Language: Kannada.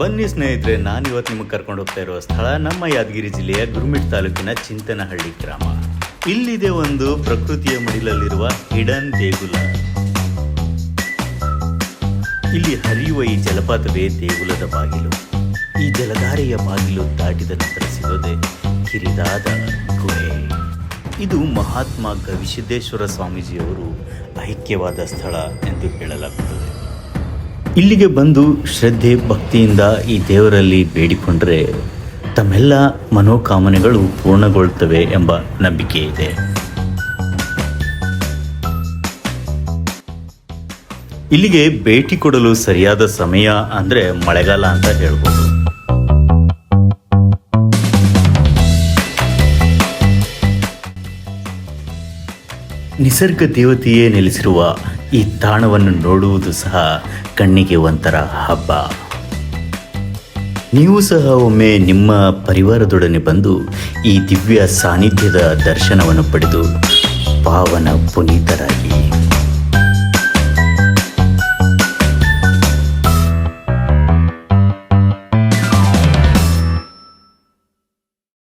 ಬನ್ನಿ ಸ್ನೇಹಿತರೆ, ನಾನಿವತ್ತು ನಿಮಗೆ ಕರ್ಕೊಂಡು ಹೋಗ್ತಾ ಇರುವ ಸ್ಥಳ ನಮ್ಮ ಯಾದಗಿರಿ ಜಿಲ್ಲೆಯ ಗುರುಮಿಟ್ ತಾಲೂಕಿನ ಚಿಂತನಹಳ್ಳಿ ಗ್ರಾಮ. ಇಲ್ಲಿದೆ ಒಂದು ಪ್ರಕೃತಿಯ ಮಡಿಲಲ್ಲಿರುವ ಹಿಡನ್ ದೇಗುಲ. ಇಲ್ಲಿ ಹರಿಯುವ ಈ ಜಲಪಾತವೇ ದೇಗುಲದ ಬಾಗಿಲು. ಈ ಜಲಧಾರೆಯ ಬಾಗಿಲು ದಾಟಿದ ನಂತರ ಸಿಗೋದೆ ಕಿರಿದಾದ ಗುಹೆ. ಇದು ಮಹಾತ್ಮ ಗವಿಸಿದ್ದೇಶ್ವರ ಸ್ವಾಮೀಜಿಯವರು ಐಕ್ಯವಾದ ಸ್ಥಳ ಎಂದು ಹೇಳಲಾಗುತ್ತದೆ. ಇಲ್ಲಿಗೆ ಬಂದು ಶ್ರದ್ಧೆ ಭಕ್ತಿಯಿಂದ ಈ ದೇವರಲ್ಲಿ ಬೇಡಿಕೊಂಡರೆ ತಮ್ಮೆಲ್ಲ ಮನೋಕಾಮನೆಗಳು ಪೂರ್ಣಗೊಳ್ಳುತ್ತವೆ ಎಂಬ ನಂಬಿಕೆ ಇದೆ. ಇಲ್ಲಿಗೆ ಭೇಟಿ ಕೊಡಲು ಸರಿಯಾದ ಸಮಯ ಅಂದರೆ ಮಳೆಗಾಲ ಅಂತ ಹೇಳ್ಬೋದು. ನಿಸರ್ಗ ದೇವತೆಯೇ ನೆಲೆಸಿರುವ ಈ ತಾಣವನ್ನು ನೋಡುವುದು ಸಹ ಕಣ್ಣಿಗೆ ಒಂಥರ ಹಬ್ಬ. ನೀವು ಸಹ ಒಮ್ಮೆ ನಿಮ್ಮ ಪರಿವಾರದೊಡನೆ ಬಂದು ಈ ದಿವ್ಯ ಸಾನ್ನಿಧ್ಯದ ದರ್ಶನವನ್ನು ಪಡೆದು ಪಾವನ ಪುನೀತರಾಗಿ.